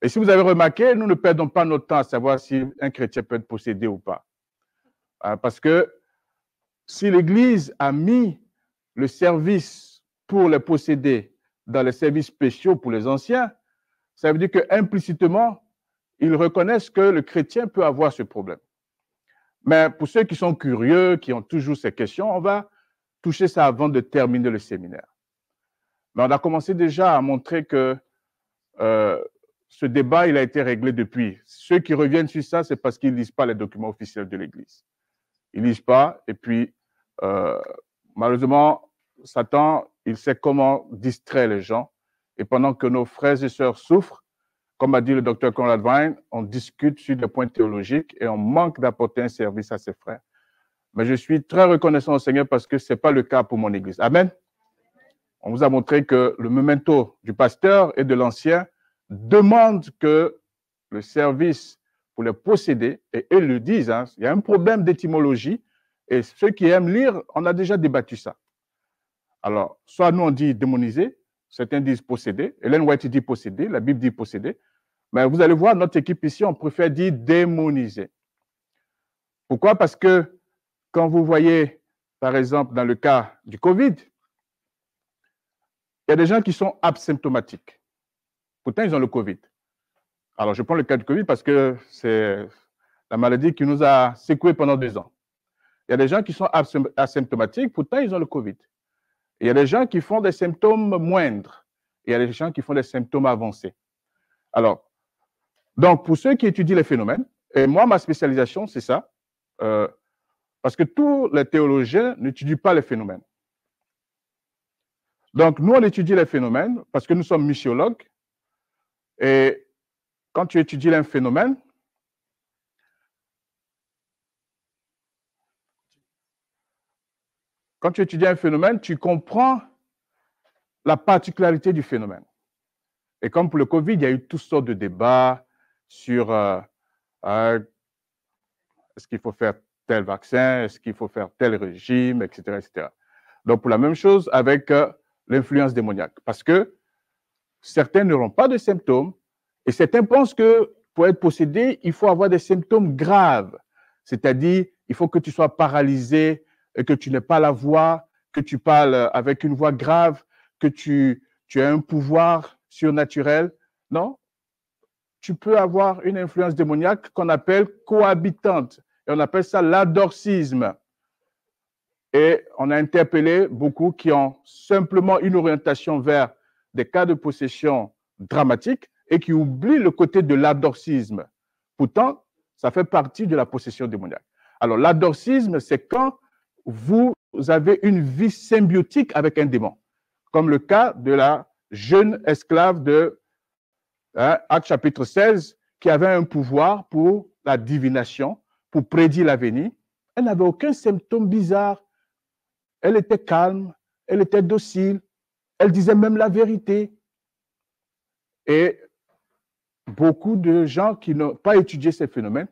Et si vous avez remarqué, nous ne perdons pas notre temps à savoir si un chrétien peut être possédé ou pas. Parce que si l'Église a mis le service pour les possédés dans les services spéciaux pour les anciens, ça veut dire qu'implicitement, ils reconnaissent que le chrétien peut avoir ce problème. Mais pour ceux qui sont curieux, qui ont toujours ces questions, on va toucher ça avant de terminer le séminaire. Mais on a commencé déjà à montrer que ce débat, il a été réglé depuis. Ceux qui reviennent sur ça, c'est parce qu'ils ne lisent pas les documents officiels de l'Église. Ils ne lisent pas, et puis, malheureusement, Satan, il sait comment distraire les gens. Et pendant que nos frères et sœurs souffrent, comme a dit le docteur Conrad Vine, on discute sur des points théologiques et on manque d'apporter un service à ses frères. Mais je suis très reconnaissant au Seigneur parce que ce n'est pas le cas pour mon Église. Amen. On vous a montré que le memento du pasteur et de l'ancien demande que le service pour les posséder, et eux le disent, hein, il y a un problème d'étymologie, et ceux qui aiment lire, on a déjà débattu ça. Alors, soit nous on dit démoniser, certains disent posséder, Ellen White dit posséder, la Bible dit posséder, mais vous allez voir, notre équipe ici, on préfère dire démoniser. Pourquoi? Parce que quand vous voyez, par exemple, dans le cas du Covid, il y a des gens qui sont asymptomatiques. Pourtant, ils ont le Covid. Alors, je prends le cas du Covid parce que c'est la maladie qui nous a secoués pendant 2 ans. Il y a des gens qui sont asymptomatiques, pourtant, ils ont le Covid. Et il y a des gens qui font des symptômes moindres. Et il y a des gens qui font des symptômes avancés. Alors, donc, pour ceux qui étudient les phénomènes, et moi, ma spécialisation, c'est ça, parce que tous les théologiens n'étudient pas les phénomènes. Donc, nous, on étudie les phénomènes parce que nous sommes missiologues. Et quand tu étudies un phénomène, tu comprends la particularité du phénomène. Et comme pour le Covid, il y a eu toutes sortes de débats sur est-ce qu'il faut faire tel vaccin, est-ce qu'il faut faire tel régime, etc., etc. Donc, pour la même chose avec l'influence démoniaque. Parce que certains n'auront pas de symptômes et certains pensent que pour être possédé, il faut avoir des symptômes graves. C'est-à-dire, il faut que tu sois paralysé, et que tu n'aies pas la voix, que tu parles avec une voix grave, que tu as un pouvoir surnaturel. Non, tu peux avoir une influence démoniaque qu'on appelle cohabitante. Et on appelle ça l'adorcisme. Et on a interpellé beaucoup qui ont simplement une orientation vers des cas de possession dramatiques et qui oublient le côté de l'adorcisme. Pourtant, ça fait partie de la possession démoniaque. Alors, l'adorcisme, c'est quand vous avez une vie symbiotique avec un démon, comme le cas de la jeune esclave de Actes chapitre 16, qui avait un pouvoir pour la divination, pour prédire l'avenir. Elle n'avait aucun symptôme bizarre. Elle était calme, elle était docile, elle disait même la vérité. Et beaucoup de gens qui n'ont pas étudié ces phénomènes,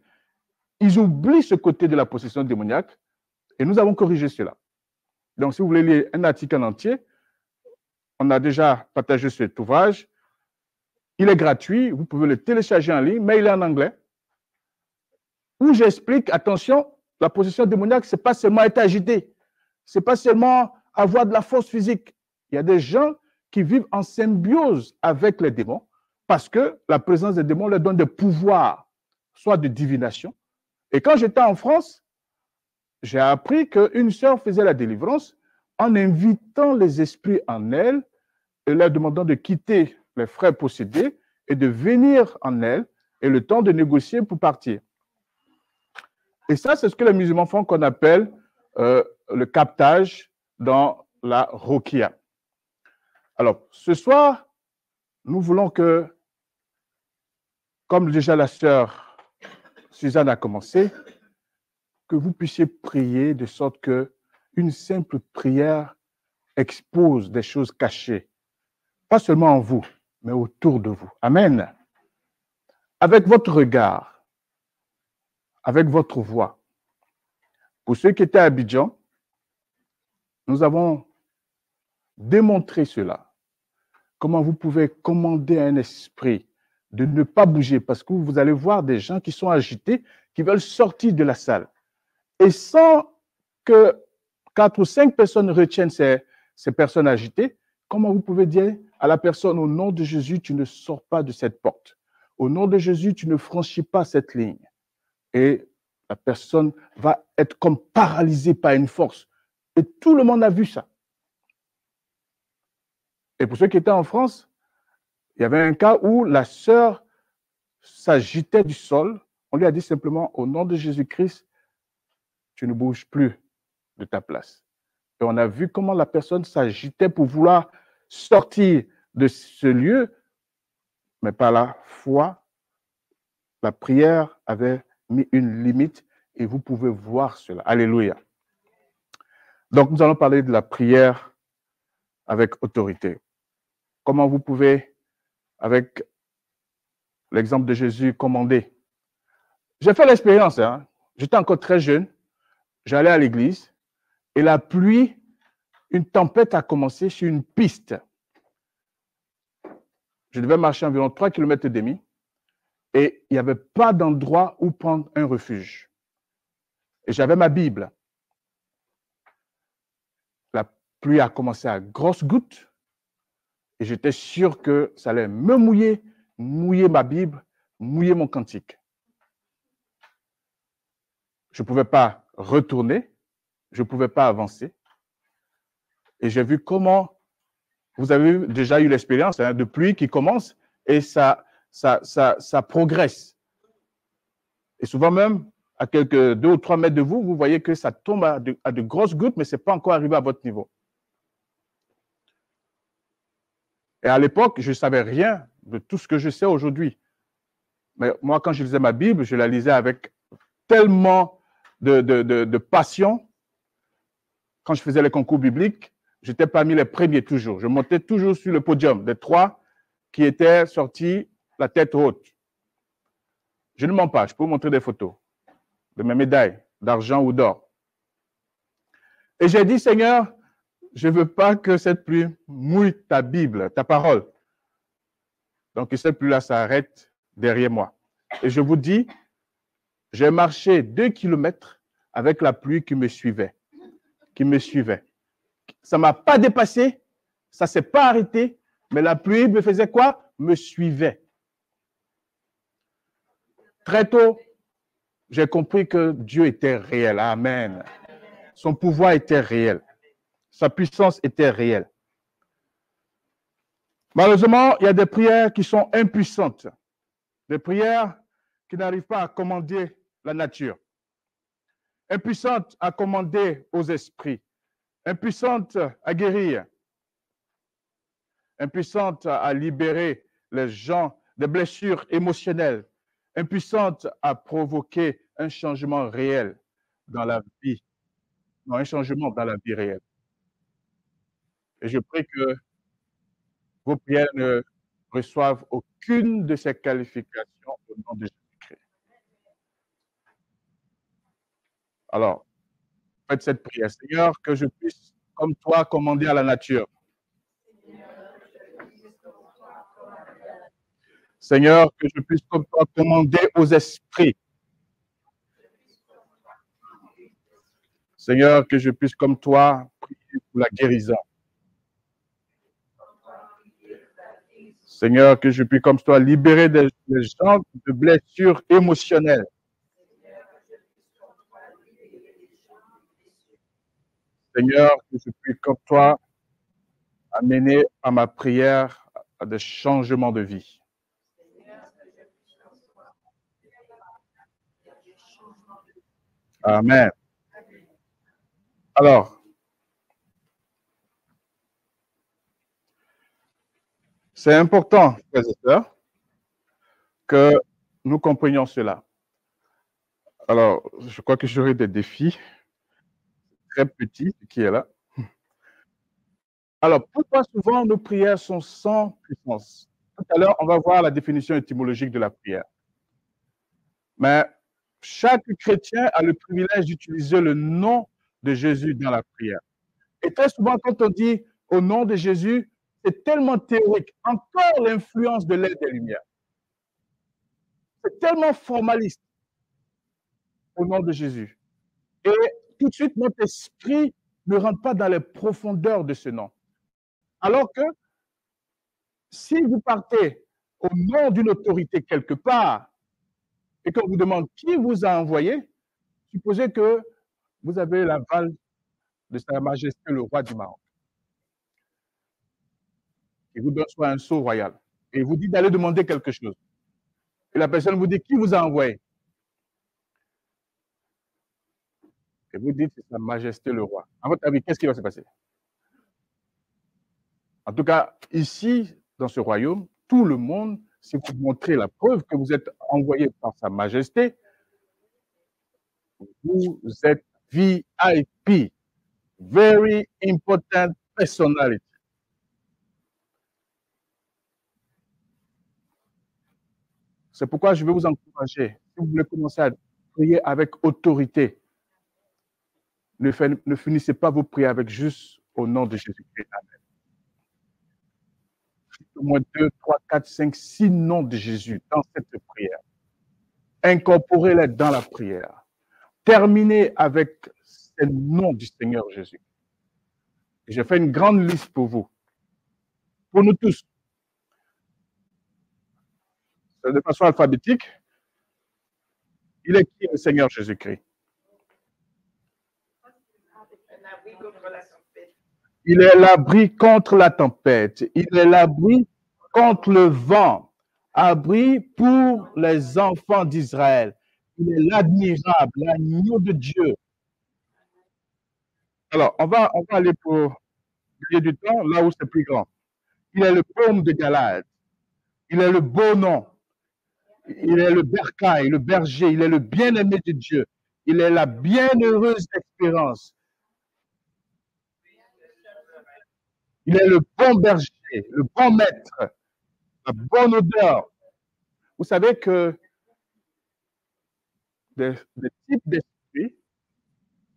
ils oublient ce côté de la possession démoniaque et nous avons corrigé cela. Donc, si vous voulez lire un article en entier, on a déjà partagé cet ouvrage. Il est gratuit, vous pouvez le télécharger en ligne, mais il est en anglais, où j'explique, attention, la possession démoniaque, ce n'est pas seulement être agité, ce n'est pas seulement avoir de la force physique. Il y a des gens qui vivent en symbiose avec les démons parce que la présence des démons leur donne des pouvoirs, soit de divination. Et quand j'étais en France, j'ai appris qu'une sœur faisait la délivrance en invitant les esprits en elle et leur demandant de quitter les frères possédés et de venir en elle et le temps de négocier pour partir. Et ça, c'est ce que les musulmans font qu'on appelle le captage dans la Ruqya. Alors, ce soir, nous voulons que, comme déjà la sœur Suzanne a commencé, que vous puissiez prier de sorte que une simple prière expose des choses cachées, pas seulement en vous, mais autour de vous. Amen. Avec votre regard, avec votre voix. Pour ceux qui étaient à Abidjan, nous avons démontré cela. Comment vous pouvez commander à un esprit de ne pas bouger parce que vous allez voir des gens qui sont agités, qui veulent sortir de la salle. Et sans que 4 ou 5 personnes retiennent ces personnes agitées, comment vous pouvez dire à la personne, au nom de Jésus, tu ne sors pas de cette porte. Au nom de Jésus, tu ne franchis pas cette ligne. Et la personne va être comme paralysée par une force. Et tout le monde a vu ça. Et pour ceux qui étaient en France, il y avait un cas où la sœur s'agitait du sol. On lui a dit simplement, au nom de Jésus-Christ, tu ne bouges plus de ta place. Et on a vu comment la personne s'agitait pour vouloir sortir de ce lieu, mais par la foi, la prière avait mis une limite et vous pouvez voir cela. Alléluia. Donc, nous allons parler de la prière avec autorité. Comment vous pouvez, avec l'exemple de Jésus, commander. J'ai fait l'expérience, hein. J'étais encore très jeune, j'allais à l'église et la pluie, une tempête a commencé sur une piste. Je devais marcher environ 3,5 km et il n'y avait pas d'endroit où prendre un refuge. Et j'avais ma Bible. La pluie a commencé à grosses gouttes et j'étais sûr que ça allait me mouiller, mouiller ma Bible, mouiller mon cantique. Je ne pouvais pas retourner, je ne pouvais pas avancer. Et j'ai vu comment, vous avez déjà eu l'expérience de pluie qui commence et ça progresse. Et souvent même, à quelques 2 ou 3 mètres de vous, vous voyez que ça tombe à de grosses gouttes, mais ce n'est pas encore arrivé à votre niveau. Et à l'époque, je ne savais rien de tout ce que je sais aujourd'hui. Mais moi, quand je lisais ma Bible, je la lisais avec tellement de passion. Quand je faisais les concours bibliques, j'étais parmi les premiers toujours. Je montais toujours sur le podium des 3 qui étaient sortis la tête haute. Je ne mens pas, je peux vous montrer des photos de mes médailles d'argent ou d'or. Et j'ai dit, Seigneur, je ne veux pas que cette pluie mouille ta Bible, ta parole. Donc, cette pluie-là s'arrête derrière moi. Et je vous dis, j'ai marché 2 kilomètres avec la pluie qui me suivait. Ça ne m'a pas dépassé, ça ne s'est pas arrêté, mais la pluie me faisait quoi? Me suivait. Très tôt, j'ai compris que Dieu était réel. Amen. Son pouvoir était réel. Sa puissance était réelle. Malheureusement, il y a des prières qui sont impuissantes. Des prières qui n'arrivent pas à commander la nature. Impuissantes à commander aux esprits. Impuissantes à guérir. Impuissantes à libérer les gens des blessures émotionnelles. Impuissantes à provoquer un changement réel dans la vie. Non, un changement dans la vie réelle. Et je prie que vos prières ne reçoivent aucune de ces qualifications au nom de Jésus-Christ. Alors, faites cette prière. Seigneur, que je puisse, comme toi, commander à la nature. Seigneur, que je puisse, comme toi, commander aux esprits. Seigneur, que je puisse, comme toi, prier pour la guérison. Seigneur, que je puisse, comme toi, libérer des gens de blessures émotionnelles. Seigneur, que je puisse, comme toi, amener à ma prière à des changements de vie. Amen. Alors, c'est important, frères et sœurs, que nous comprenions cela. Alors, je crois que j'aurai des défis très petits qui est là. Alors, pourquoi souvent nos prières sont sans puissance? Tout à l'heure, on va voir la définition étymologique de la prière. Mais chaque chrétien a le privilège d'utiliser le nom de Jésus dans la prière. Et très souvent, quand on dit au nom de Jésus, c'est tellement théorique. Encore l'influence de l'aide des lumières. c'est tellement formaliste au nom de Jésus. Et tout de suite, notre esprit ne rentre pas dans les profondeurs de ce nom. Alors que si vous partez au nom d'une autorité quelque part et qu'on vous demande qui vous a envoyé, supposez que vous avez l'aval de Sa Majesté le roi du Maroc. Il vous donne soit un sceau royal et il vous dit d'aller demander quelque chose. Et la personne vous dit qui vous a envoyé. Et vous dites c'est Sa Majesté le roi. À votre avis, qu'est-ce qui va se passer? En tout cas, ici, dans ce royaume, tout le monde, si vous montrez la preuve que vous êtes envoyé par Sa Majesté, vous êtes VIP, very important personality. C'est pourquoi je vais vous encourager, si vous voulez commencer à prier avec autorité, ne finissez pas vos prières avec juste au nom de Jésus-Christ. Amen. Au moins 2, 3, 4, 5, 6 noms de Jésus dans cette prière. Incorporez-les dans la prière. Terminez avec ces noms du Seigneur Jésus. J'ai fait une grande liste pour vous, pour nous tous. De façon alphabétique, il est qui le Seigneur Jésus-Christ? Il est l'abri contre la tempête. Il est l'abri contre le vent. Abri pour les enfants d'Israël. Il est l'admirable, l'agneau de Dieu. Alors, on va aller pour gagner du temps là où c'est plus grand. Il est le baume de Galade. Il est le beau nom. Il est le bercail, le berger. Il est le bien-aimé de Dieu. Il est la bienheureuse espérance. Il est le bon berger, le bon maître, la bonne odeur. Vous savez que des types d'esprits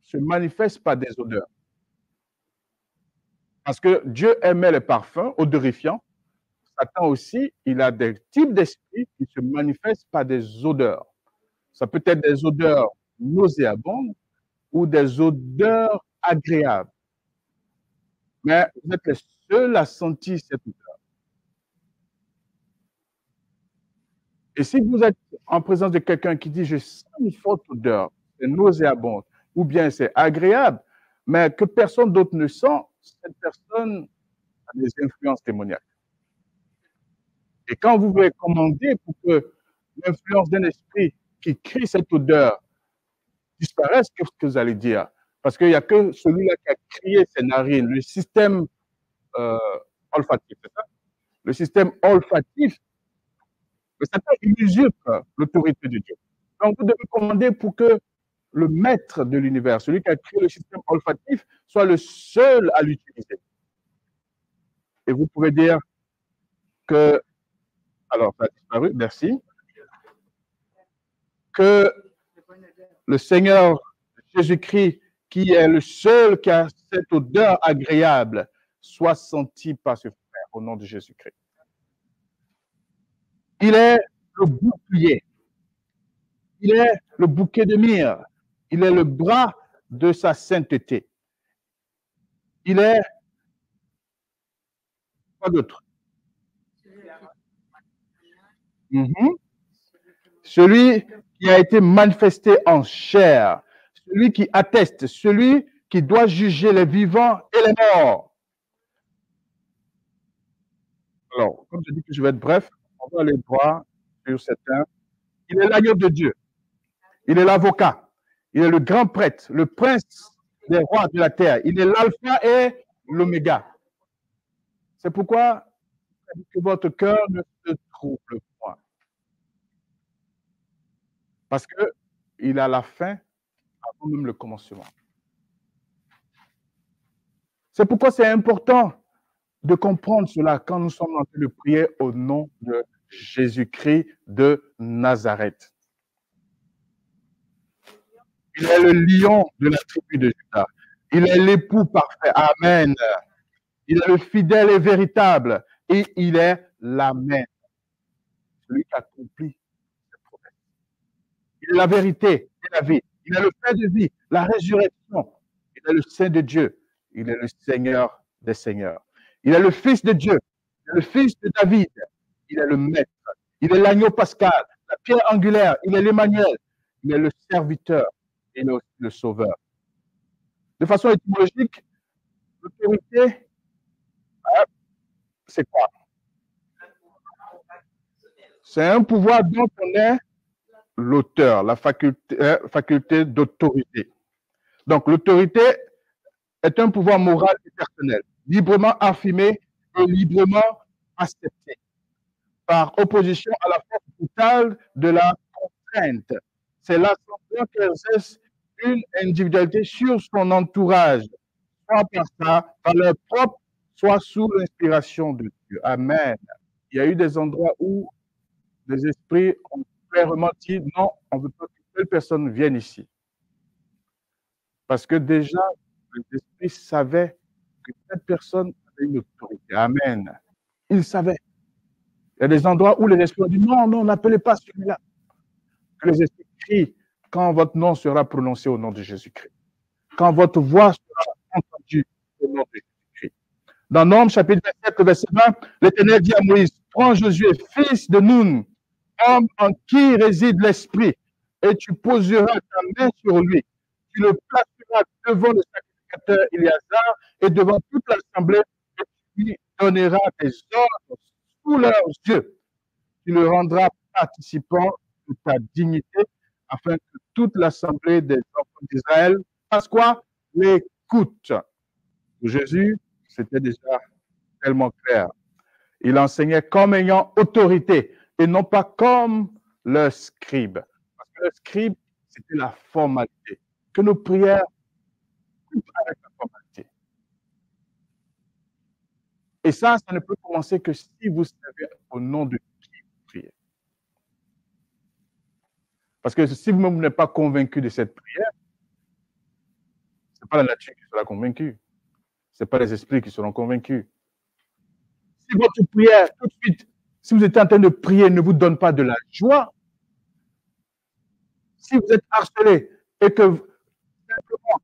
se manifestent par des odeurs. Parce que Dieu aimait les parfums odorifiants. Satan aussi, il a des types d'esprits qui se manifestent par des odeurs. Ça peut être des odeurs nauséabondes ou des odeurs agréables. Mais vous êtes les seuls à sentir cette odeur. Et si vous êtes en présence de quelqu'un qui dit « je sens une forte odeur », c'est nauséabond, ou bien c'est agréable, mais que personne d'autre ne sent, cette personne a des influences démoniaques. Et quand vous voulez commander pour que l'influence d'un esprit qui crée cette odeur disparaisse, qu'est-ce que vous allez dire? Parce qu'il n'y a que celui-là qui a créé ces narines, le système olfactif, c'est ça? Le système olfactif, le Satan usurpe l'autorité de Dieu. Donc vous devez commander pour que le maître de l'univers, celui qui a créé le système olfactif, soit le seul à l'utiliser. Et vous pouvez dire que, alors ça a disparu, merci, que le Seigneur Jésus-Christ, qui est le seul qui a cette odeur agréable, soit senti par ce frère au nom de Jésus-Christ. Il est le bouclier, il est le bouquet de myrrhe, il est le bras de sa sainteté. Il est quoi d'autre? Celui qui a été manifesté en chair, celui qui atteste, celui qui doit juger les vivants et les morts. Alors, comme je dis que je vais être bref, on va aller droit sur certains. Il est l'agneau de Dieu. Il est l'avocat. Il est le grand prêtre, le prince des rois de la terre. Il est l'alpha et l'oméga. C'est pourquoi que votre cœur ne se trouble point. Parce qu'il a la fin avant même le commencement. C'est pourquoi c'est important de comprendre cela quand nous sommes en train de prier au nom de Jésus-Christ de Nazareth. Il est le lion de la tribu de Juda. Il est l'époux parfait. Amen. Il est le fidèle et véritable. Et il est l'Amen. Celui qui accomplit ses promesses. Il est la vérité et la vie. Il est le pain de vie, la résurrection. Il est le Saint de Dieu. Il est le Seigneur des Seigneurs. Il est le Fils de Dieu. Il est le Fils de David. Il est le Maître. Il est l'agneau pascal, la pierre angulaire. Il est l'Emmanuel. Il est le serviteur. Il est aussi le sauveur. De façon étymologique, l'autorité, c'est quoi? C'est un pouvoir dont on est l'auteur, la faculté d'autorité. Donc, l'autorité est un pouvoir moral et personnel, librement affirmé et librement accepté, par opposition à la force brutale de la contrainte. C'est l'ascendant qui exerce une individualité sur son entourage, soit par sa valeur propre, soit sous l'inspiration de Dieu. Amen. Il y a eu des endroits où les esprits ont clairement dit non, on ne veut pas que telle personne vienne ici. Parce que déjà, les esprits savaient que cette personne avait une autorité. Amen. Ils savaient. Il y a des endroits où les esprits ont dit non, non, n'appelez pas celui-là. Que les esprits crient quand votre nom sera prononcé au nom de Jésus-Christ. Quand votre voix sera entendue au nom de Jésus-Christ. Dans Nombre, chapitre 27, verset 20, l'Éternel dit à Moïse, prends Josué, fils de Nun, homme en qui réside l'Esprit, et tu poseras ta main sur lui. Tu le placeras devant le sacrificateur Éléazar et devant toute l'assemblée, et tu lui donneras des ordres sous leurs yeux. Tu le rendras participant de ta dignité, afin que toute l'assemblée des enfants d'Israël fasse quoi? L'écoute. Pour Jésus, c'était déjà tellement clair. Il enseignait comme ayant autorité et non pas comme le scribe. Parce que le scribe, c'était la formalité. Que nos prières avec la formalité. Et ça ne peut commencer que si vous savez au nom de qui vous priez. Parce que si vous-même n'êtes pas convaincu de cette prière, ce n'est pas la nature qui sera convaincue. Ce n'est pas les esprits qui seront convaincus. Si votre prière, tout de suite, si vous êtes en train de prier, ne vous donne pas de la joie, si vous êtes harcelé et que simplement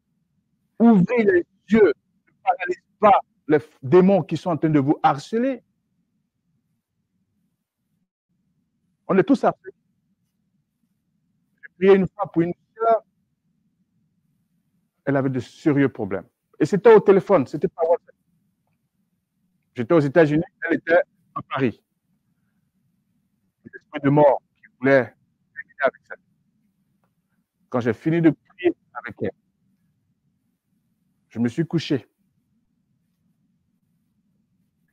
ouvrez les yeux, ne paralysez pas les démons qui sont en train de vous harceler. On est tous harcelés. J'ai prié une fois pour une soeur, elle avait de sérieux problèmes. Et c'était au téléphone, c'était pas WhatsApp. J'étais aux États-Unis, elle était à Paris. L'esprit de mort qui voulait terminer avec ça. Quand j'ai fini de prier avec elle, je me suis couché.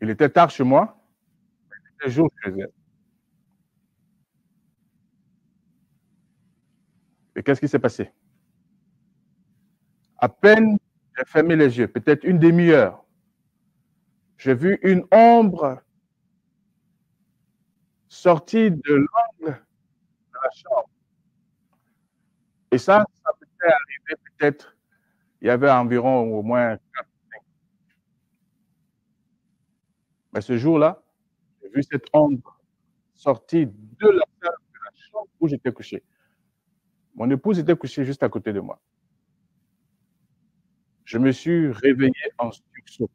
Il était tard chez moi, mais il était jour chez elle. Et qu'est-ce qui s'est passé? À peine j'ai fermé les yeux, peut-être une demi-heure, j'ai vu une ombre sortir de l'angle de la chambre. Et ça peut arriver peut-être, il y avait environ au moins 4-5. Mais ce jour-là, j'ai vu cette ombre sortir de la salle de la chambre où j'étais couché. Mon épouse était couchée juste à côté de moi. Je me suis réveillé en sursaut.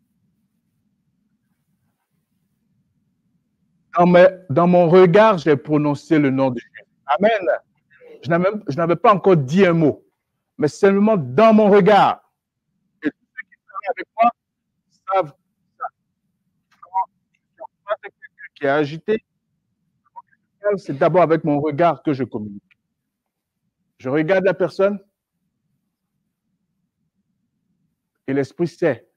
Dans mon regard, j'ai prononcé le nom de Jésus. Amen. Je n'avais pas encore dit un mot, mais seulement dans mon regard. Et tous ceux qui travaillent avec moi savent ça. Quand c'est quelqu'un qui est agité, c'est d'abord avec mon regard que je communique. Je regarde la personne et l'esprit sait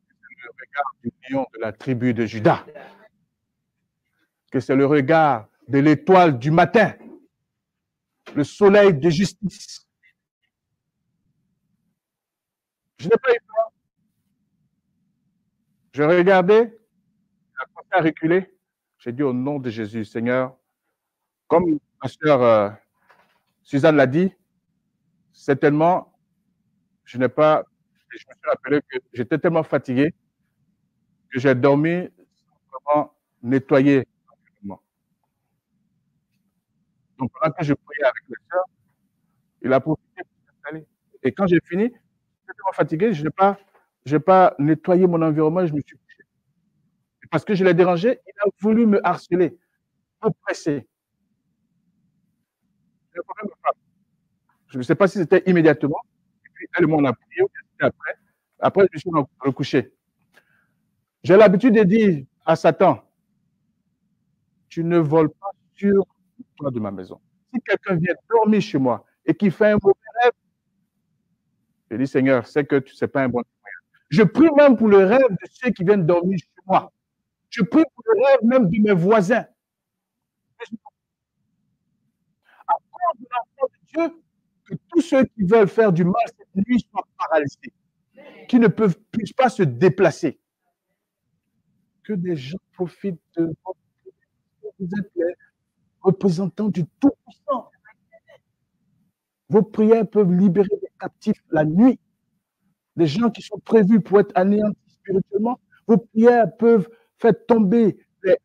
que c'est le regard du lion de la tribu de Juda, que c'est le regard de l'étoile du matin, le soleil de justice. Je n'ai pas eu peur. Je regardais, il a commencé à reculer. J'ai dit au nom de Jésus, Seigneur, comme ma sœur Suzanne l'a dit, certainement, je me suis rappelé que j'étais tellement fatigué que j'ai dormi sans vraiment nettoyer l'environnement. Donc, pendant que je priais avec les sœurs, Il a profité pour s'installer. Et quand j'ai fini, j'étais tellement fatigué, je n'ai pas nettoyé mon environnement, je me suis couché. Parce que je l'ai dérangé, il a voulu me harceler, me presser. Je ne sais pas si c'était immédiatement, et puis elle et moi on a prié, ou bien c'était après. Après, je me suis recouché. J'ai l'habitude de dire à Satan, tu ne voles pas sur le toit de ma maison. Si quelqu'un vient dormir chez moi et qui fait un mauvais rêve, je dis, Seigneur, c'est que tu ne sais pas un bon témoin. Je prie même pour le rêve de ceux qui viennent dormir chez moi. Je prie pour le rêve même de mes voisins. À cause de l'enfant de Dieu, que tous ceux qui veulent faire du mal cette nuit soient paralysés, qui ne puissent pas se déplacer. Que des gens profitent de votre. Vous êtes les représentants du Tout-Puissant. Vos prières peuvent libérer des captifs la nuit, des gens qui sont prévus pour être anéantis spirituellement. Vos prières peuvent faire tomber les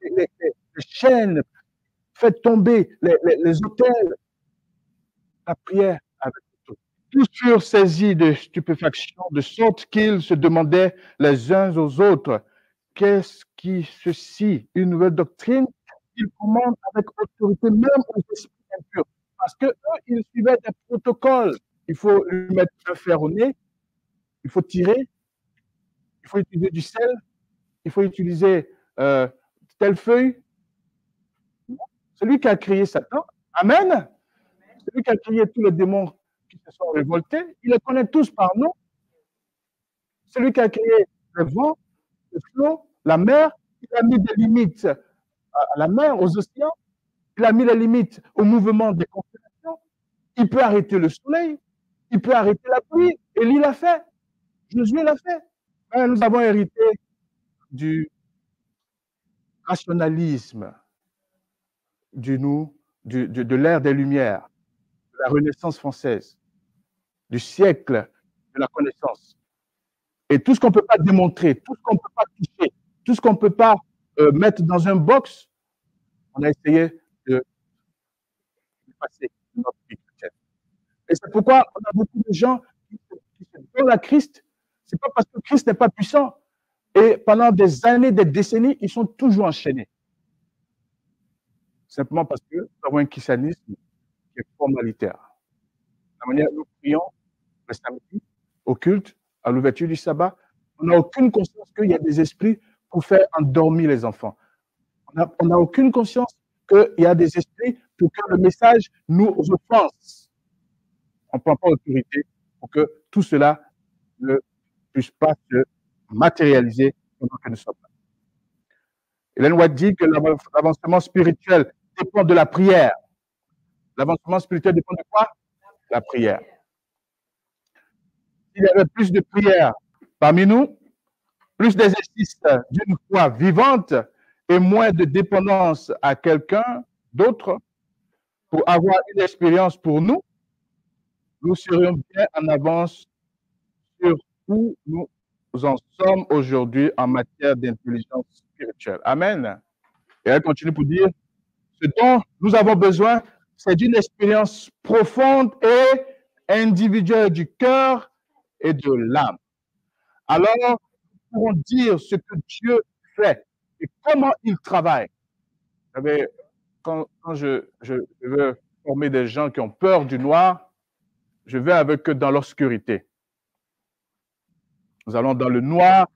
chaînes, faire tomber les autels. La prière avec tout. Tous furent saisis de stupéfaction, de sorte qu'ils se demandaient les uns aux autres, qu'est-ce qui ceci, une nouvelle doctrine? Ils commandent avec autorité même aux esprits impurs. Parce que eux, ils suivaient des protocoles. Il faut lui mettre un fer au nez, il faut tirer, il faut utiliser du sel, il faut utiliser telle feuille. Celui qui a créé Satan, Amen. Celui qui a créé tous les démons qui se sont révoltés, il les connaît tous par nom. Celui qui a créé le vent, le flot, la mer, il a mis des limites à la mer, aux océans, il a mis les limites au mouvement des constellations. Il peut arrêter le soleil, il peut arrêter la pluie. Élie l'a fait, Josué l'a fait. Mais nous avons hérité du rationalisme, de l'ère des Lumières, de la Renaissance française, du siècle de la connaissance. Et tout ce qu'on ne peut pas démontrer, tout ce qu'on ne peut pas toucher, tout ce qu'on ne peut pas mettre dans un box, on a essayé de passer notre vie chrétienne. Et c'est pourquoi on a beaucoup de gens qui se donnent à Christ. Ce n'est pas parce que Christ n'est pas puissant. Et pendant des années, des décennies, ils sont toujours enchaînés. Simplement parce que nous avons un christianisme qui est formalitaire. La manière dont nous prions le samedi, au culte, à l'ouverture du sabbat, on n'a aucune conscience qu'il y a des esprits pour faire endormir les enfants. On n'a aucune conscience qu'il y a des esprits pour que le message nous offense. On ne prend pas autorité pour que tout cela ne puisse pas se matérialiser pendant que nous sommes là. Ellen White dit que l'avancement spirituel dépend de la prière. L'avancement spirituel dépend de quoi? La prière. S'il y avait plus de prière parmi nous, plus d'exercice d'une foi vivante et moins de dépendance à quelqu'un d'autre pour avoir une expérience pour nous, nous serions bien en avance sur où nous en sommes aujourd'hui en matière d'intelligence spirituelle. Amen. Et elle continue pour dire, ce dont nous avons besoin, c'est d'une expérience profonde et individuelle du cœur et de l'âme. Alors, nous pourrons dire ce que Dieu fait et comment il travaille. Vous savez, quand je veux former des gens qui ont peur du noir, je vais avec eux dans l'obscurité. Nous allons dans le noir.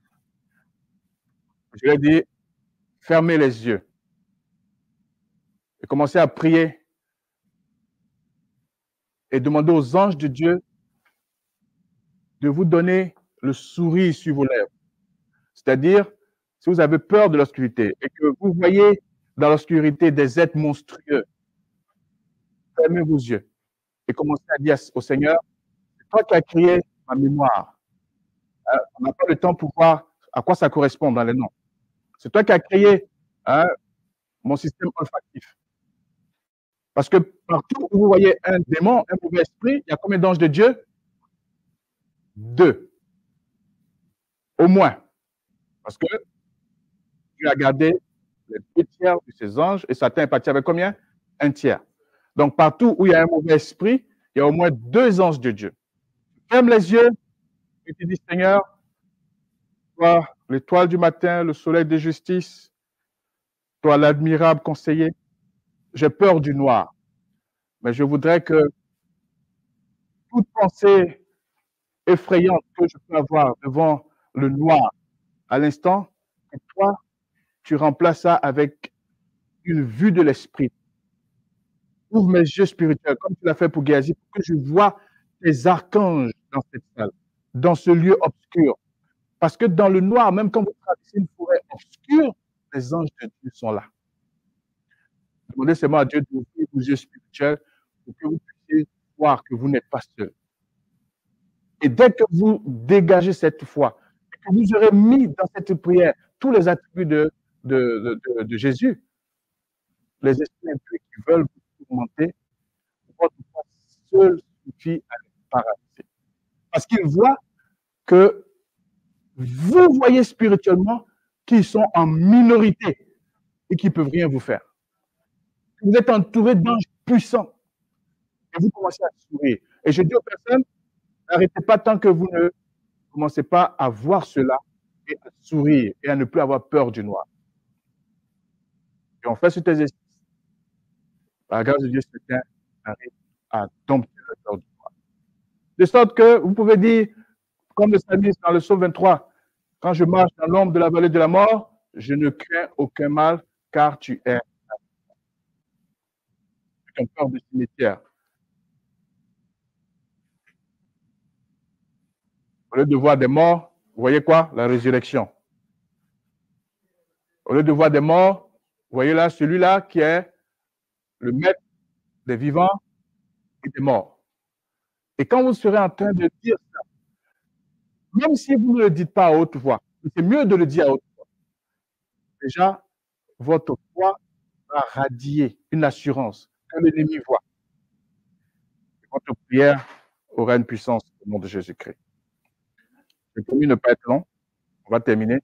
Je leur dis, fermez les yeux et commencez à prier et demander aux anges de Dieu de vous donner le sourire sur vos lèvres. C'est-à-dire, si vous avez peur de l'obscurité et que vous voyez dans l'obscurité des êtres monstrueux, fermez vos yeux et commencez à dire au Seigneur, c'est toi qui as créé ma mémoire. On n'a pas le temps pour voir à quoi ça correspond dans les noms. C'est toi qui as créé mon système olfactif. Parce que partout où vous voyez un démon, un mauvais esprit, il y a combien d'anges de Dieu? 2. Au moins. Parce que Dieu a gardé les 2 tiers de ses anges et Satan est parti avec combien? 1 tiers. Donc partout où il y a un mauvais esprit, il y a au moins 2 anges de Dieu. Ferme les yeux et tu dis, Seigneur, toi, l'étoile du matin, le soleil de justice, toi, l'admirable conseiller, j'ai peur du noir. Mais je voudrais que toute pensée effrayante que je peux avoir devant le noir à l'instant, que toi, tu remplaces ça avec une vue de l'esprit. Ouvre mes yeux spirituels, comme tu l'as fait pour Géasi, pour que je vois tes archanges dans cette salle, dans ce lieu obscur. Parce que dans le noir, même quand vous traversez une forêt obscure, les anges de Dieu sont là. Demandez seulement à Dieu d'ouvrir vos yeux spirituels pour que vous puissiez voir que vous n'êtes pas seul. Et dès que vous dégagez cette foi, que vous aurez mis dans cette prière tous les attributs de Jésus, les esprits impurs qui veulent vous tourmenter, votre foi seule suffit à les paralyser. Parce qu'ils voient que vous voyez spirituellement qu'ils sont en minorité et qu'ils ne peuvent rien vous faire. Vous êtes entouré d'anges puissants et vous commencez à sourire. Et je dis aux personnes, n'arrêtez pas tant que vous ne commencez pas à voir cela et à sourire et à ne plus avoir peur du noir. Et on fait cet exercice. Par la grâce de Dieu, chacun arrive à dompter le peur du noir. De sorte que vous pouvez dire, comme le psalmiste dans le psaume 23, quand je marche dans l'ombre de la vallée de la mort, je ne crains aucun mal, car tu es avec un peur de cimetière. Au lieu de voir des morts, vous voyez quoi? La résurrection. Au lieu de voir des morts, vous voyez là, celui-là qui est le maître des vivants et des morts. Et quand vous serez en train de dire ça, même si vous ne le dites pas à haute voix, c'est mieux de le dire à haute voix. Déjà, votre foi va radier une assurance que l'ennemi voit. Et votre prière aura une puissance au nom de Jésus-Christ. J'ai promis ne pas être long. On va terminer.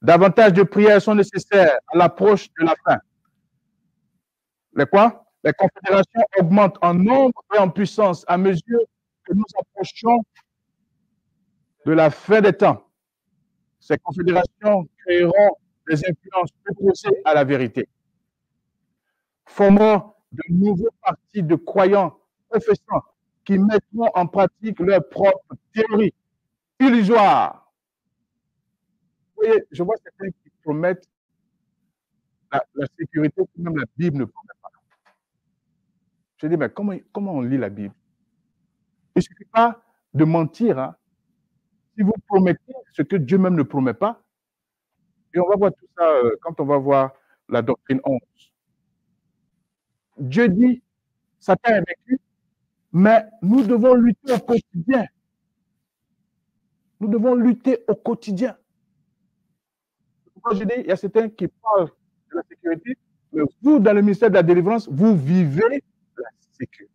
Davantage de prières sont nécessaires à l'approche de la fin. Les quoi? Les confédérations augmentent en nombre et en puissance à mesure que nous approchons de la fin des temps. Ces confédérations créeront des influences opposées à la vérité, formant de nouveaux partis de croyants professants qui mettront en pratique leurs propres théories illusoires. Vous voyez, je vois certains qui promettent la sécurité que même la Bible ne promet pas. Je dis, mais comment on lit la Bible? Il ne suffit pas de mentir. Hein. Si vous promettez ce que Dieu même ne promet pas, et on va voir tout ça quand on va voir la doctrine 11. Dieu dit, Satan est vaincu, mais nous devons lutter au quotidien. Nous devons lutter au quotidien. Pourquoi je dis, il y a certains qui parlent de la sécurité, mais vous, dans le ministère de la délivrance, vous vivez la sécurité.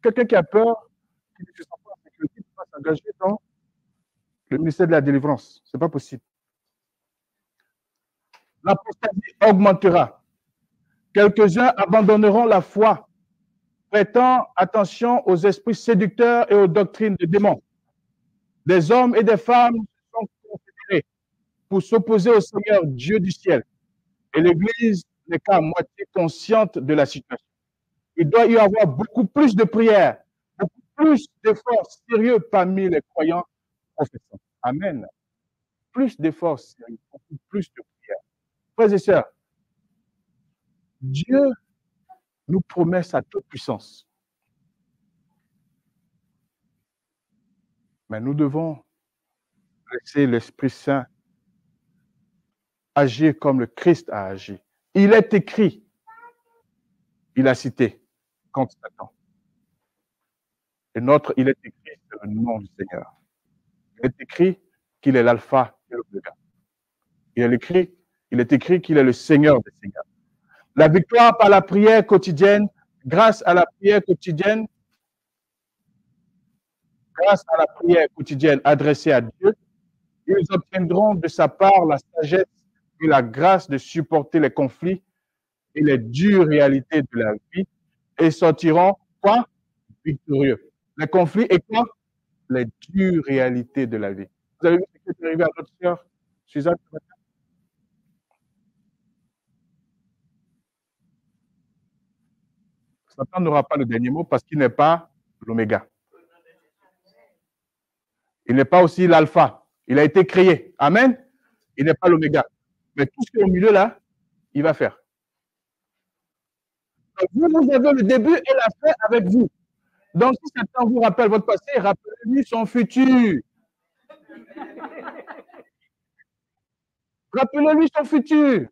Quelqu'un qui a peur, qui ne se sent pas en sécurité, ne peut pas s'engager dans le ministère de la délivrance. Ce n'est pas possible. L'apostasie augmentera. Quelques-uns abandonneront la foi, prêtant attention aux esprits séducteurs et aux doctrines de démons. Des hommes et des femmes sont confédérés pour s'opposer au Seigneur Dieu du ciel. Et l'Église n'est qu'à moitié consciente de la situation. Il doit y avoir beaucoup plus de prières, beaucoup plus d'efforts sérieux parmi les croyants professants. Amen. Plus d'efforts sérieux, beaucoup plus de prières. Frères et sœurs, Dieu nous promet sa toute puissance. Mais nous devons laisser l'Esprit Saint agir comme le Christ a agi. Il est écrit, il a cité, contre Satan. Et il est écrit, c'est le nom du Seigneur. Il est écrit qu'il est l'alpha et l'oméga. Il est écrit qu'il est le Seigneur des Seigneurs. La victoire par la prière quotidienne, grâce à la prière quotidienne adressée à Dieu, ils obtiendront de sa part la sagesse et la grâce de supporter les conflits et les dures réalités de la vie et sortiront quoi? Victorieux. Les conflits et quoi? Les dures réalités de la vie. Vous avez vu ce qui est arrivé à notre sœur Suzanne ce matin? Satan n'aura pas le dernier mot parce qu'il n'est pas l'oméga. Il n'est pas aussi l'alpha. Il a été créé. Amen. Il n'est pas l'oméga. Mais tout ce qui est au milieu là, il va faire. Donc, vous avez le début et la fin avec vous. Donc, si Satan vous rappelle votre passé, rappelez-lui son futur. Rappelez-lui son futur.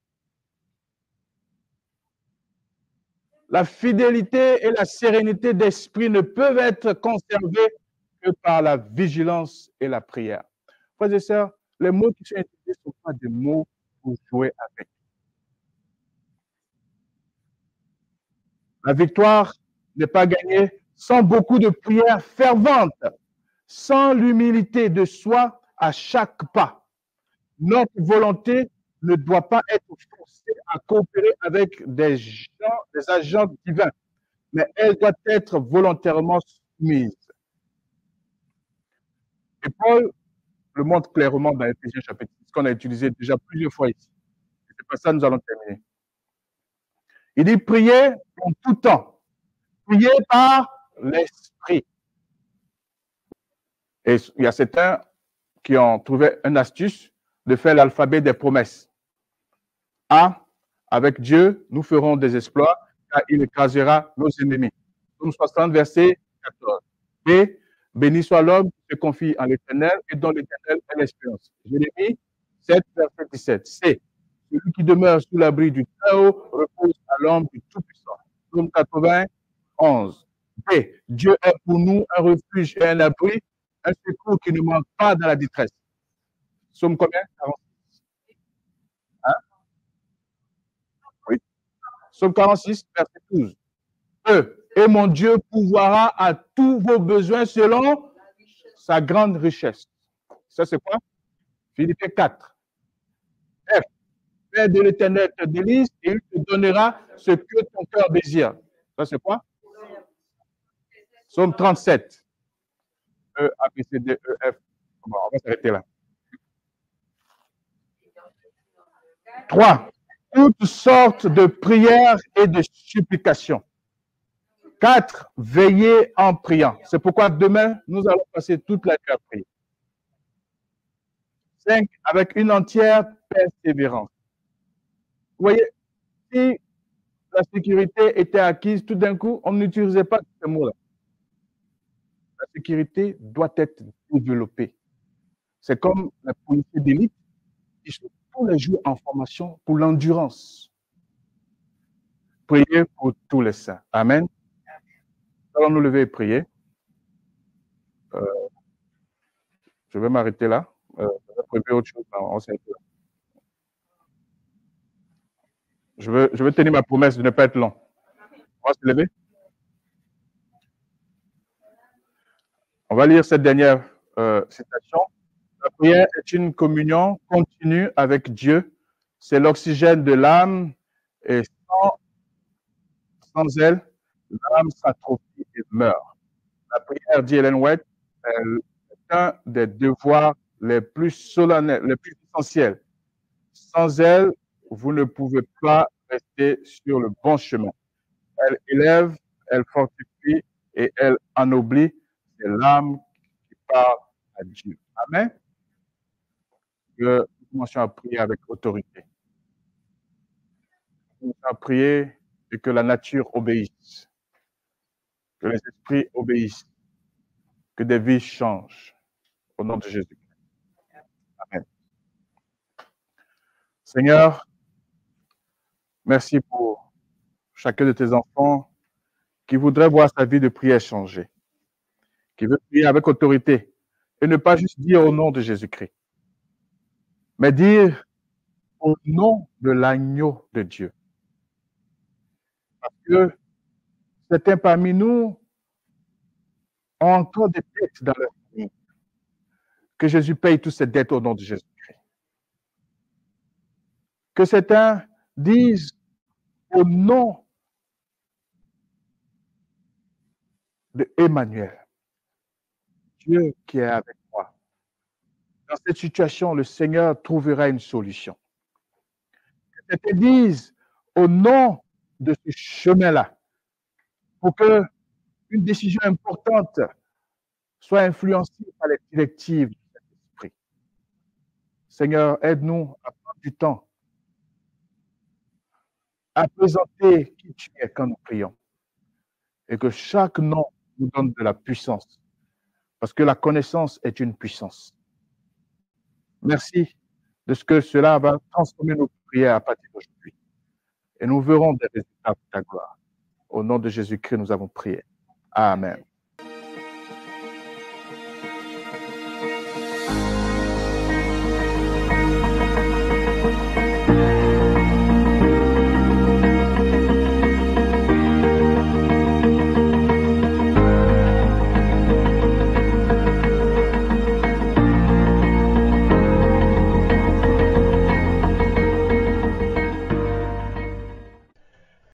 La fidélité et la sérénité d'esprit ne peuvent être conservées que par la vigilance et la prière. Frères et sœurs, les mots qui sont utilisés ne sont pas des mots pour jouer avec. La victoire n'est pas gagnée sans beaucoup de prières ferventes, sans l'humilité de soi à chaque pas. Notre volonté ne doit pas être forcée à coopérer avec des agents divins, mais elle doit être volontairement soumise. Et Paul le montre clairement dans Éphésiens chapitre 6, qu'on a utilisé déjà plusieurs fois ici. C'est pas ça que nous allons terminer. Il dit priez en tout temps. Priez par l'esprit. Et il y a certains qui ont trouvé une astuce de faire l'alphabet des promesses. A, avec Dieu, nous ferons des exploits, car il écrasera nos ennemis. Psaume 60, verset 14. B, béni soit l'homme qui se confie en l'Éternel et dont l'Éternel est l'espérance. Jérémie 7, verset 17. C, celui qui demeure sous l'abri du Très-Haut repose à l'ombre du Tout-Puissant. Psaume 91. B, Dieu est pour nous un refuge et un abri, un secours qui ne manque pas dans la détresse. Psaume combien? 46. Hein? Oui. Psaume 46, verset 12. Et mon Dieu pourvoira à tous vos besoins selon sa grande richesse. Ça, c'est quoi? Philippiens 4. F. Père de l'Éternel te délise et il te donnera ce que ton cœur désire. Ça, c'est quoi? Psaume 37. E, A, B, C, D, E, F. Bon, on va s'arrêter là. 3. Toutes sortes de prières et de supplications. 4. Veillez en priant. C'est pourquoi demain, nous allons passer toute la nuit à prier. 5. Avec une entière persévérance. Vous voyez, si la sécurité était acquise, tout d'un coup, on n'utilisait pas ces mots-là. La sécurité doit être développée. C'est comme la police d'élite qui sont tous les jours en formation pour l'endurance. Priez pour tous les saints. Amen. Allons nous lever et prier. Je vais m'arrêter là. Je vais préparer autre chose. Je veux tenir ma promesse de ne pas être long. On va se lever. On va lire cette dernière citation. La prière est une communion continue avec Dieu. C'est l'oxygène de l'âme et sans elle, l'âme s'atrophie et meurt. La prière, dit Ellen White, est un des devoirs les plus solennels, les plus essentiels. Sans elle, vous ne pouvez pas rester sur le bon chemin. Elle élève, elle fortifie et elle ennoblit. C'est l'âme qui parle à Dieu. Amen. Que nous commencions à prier avec autorité. Nous commençons à prier et que la nature obéisse. Que les esprits obéissent. Que des vies changent. Au nom de Jésus. Amen. Seigneur, merci pour chacun de tes enfants qui voudrait voir sa vie de prière changer, qui veut prier avec autorité et ne pas juste dire au nom de Jésus-Christ, mais dire au nom de l'agneau de Dieu. Parce que certains parmi nous ont encore des dettes dans leur vie. Que Jésus paye toutes ces dettes au nom de Jésus-Christ. Que certains disent au nom de Emmanuel, Dieu qui est avec moi. Dans cette situation, le Seigneur trouvera une solution. Que cette Église, au nom de ce chemin-là, pour que une décision importante soit influencée par les directives de cet esprit. Seigneur, aide-nous à prendre du temps, à présenter qui tu es quand nous prions, et que chaque nom nous donne de la puissance, parce que la connaissance est une puissance. Merci de ce que cela va transformer nos prières à partir d'aujourd'hui. Et nous verrons des résultats de ta gloire. Au nom de Jésus-Christ, nous avons prié. Amen.